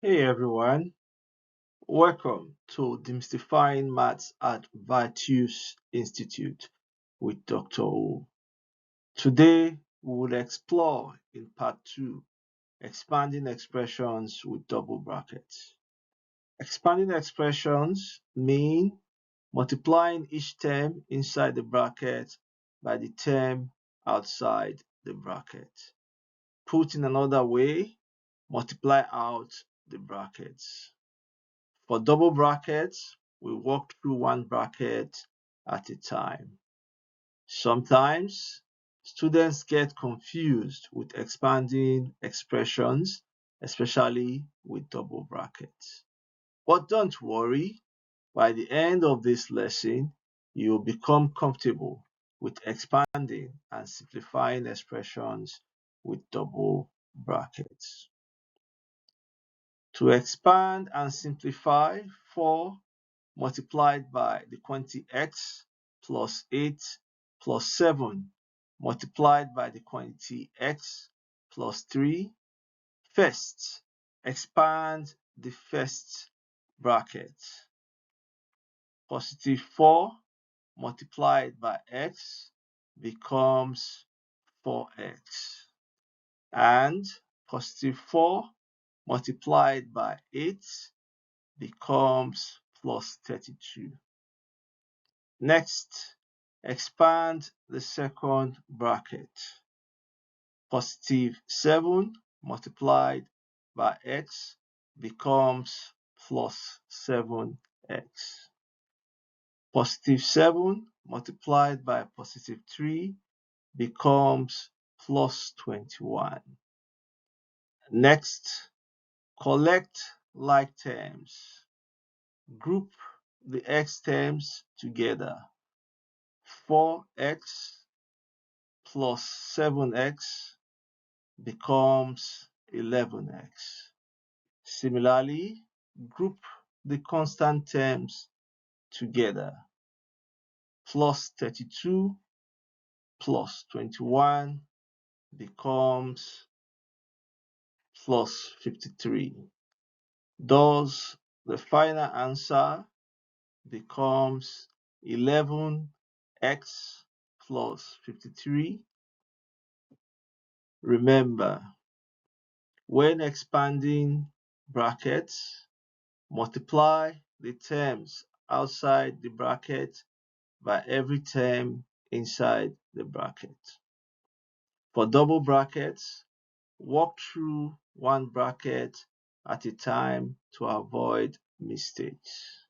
Hey everyone, welcome to Demystifying Maths at Virtues Institute with Dr. O. Today we will explore in part 2 expanding expressions with double brackets. Expanding expressions mean multiplying each term inside the bracket by the term outside the bracket. Put in another way, multiply out the brackets. For double brackets, we work through one bracket at a time. Sometimes students get confused with expanding expressions, especially with double brackets. But don't worry, by the end of this lesson, you will become comfortable with expanding and simplifying expressions with double brackets. To expand and simplify, 4 multiplied by the quantity x plus 8 plus 7 multiplied by the quantity x plus 3. First, expand the first bracket. Positive 4 multiplied by x becomes 4x. And positive 4 multiplied by 8 becomes plus 32. Next, expand the second bracket. Positive 7 multiplied by x becomes plus 7x. Positive 7 multiplied by positive 3 becomes plus 21. Next, collect like terms. Group the x terms together. 4x plus 7x becomes 11x. Similarly, group the constant terms together. Plus 32 plus 21 becomes plus 53. Thus, the final answer becomes 11x plus 53. Remember, when expanding brackets, multiply the terms outside the bracket by every term inside the bracket. For double brackets, walk through one bracket at a time to avoid mistakes.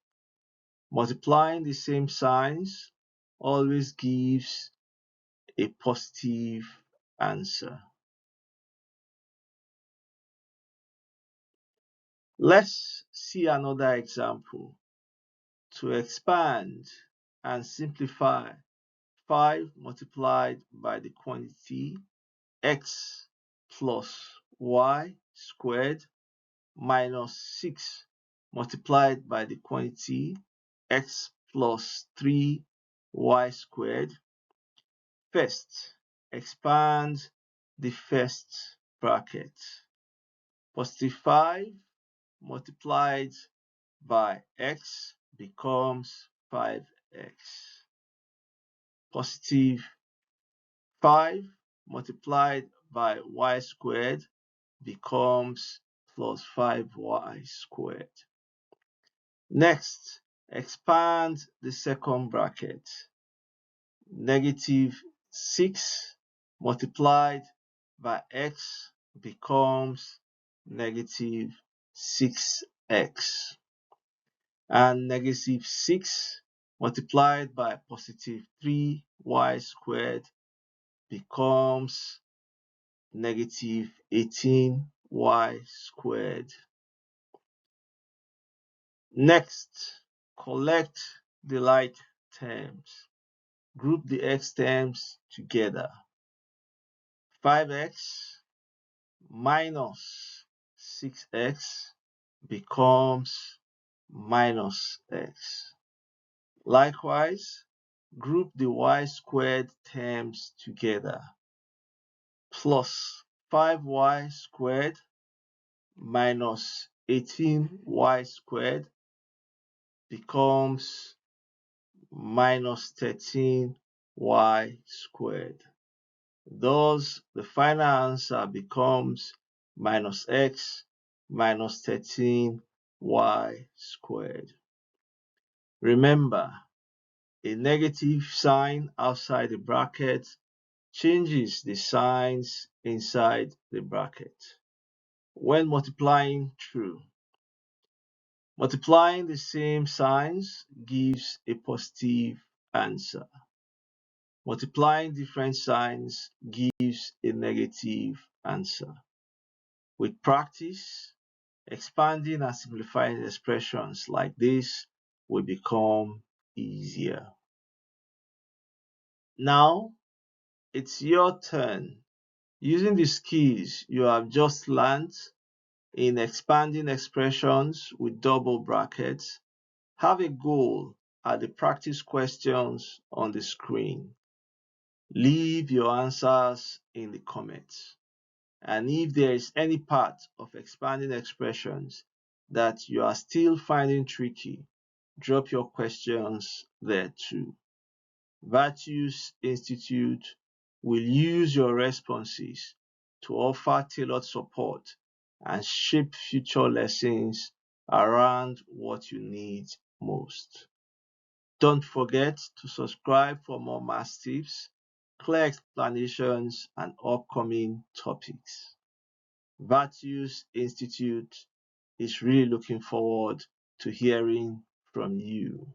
Multiplying the same signs always gives a positive answer. Let's see another example. To expand and simplify 5 multiplied by the quantity x plus y squared minus 6 multiplied by the quantity x plus 3y squared. First, expand the first bracket. Positive 5 multiplied by x becomes 5x. Positive 5 multiplied by y squared becomes plus 5y squared. Next, expand the second bracket. Negative 6 multiplied by x becomes negative 6x. And negative 6 multiplied by positive 3y squared becomes negative 18y squared. Next, collect the like terms. Group the x terms together. 5x minus 6x becomes minus x. Likewise, group the y squared terms together. Plus 5y squared minus 18y squared becomes minus 13y squared. Thus, the final answer becomes minus x minus 13y squared. Remember, a negative sign outside the bracket changes the signs inside the bracket. When multiplying through, multiplying the same signs gives a positive answer. Multiplying different signs gives a negative answer. With practice, expanding and simplifying expressions like this will become easier. Now, it's your turn. Using the skills you have just learned in expanding expressions with double brackets, have a goal at the practice questions on the screen. Leave your answers in the comments. And if there is any part of expanding expressions that you are still finding tricky, drop your questions there too. Virtues Institute will use your responses to offer tailored support and shape future lessons around what you need most. Don't forget to subscribe for more math tips, clear explanations, and upcoming topics. Virtues Institute is really looking forward to hearing from you.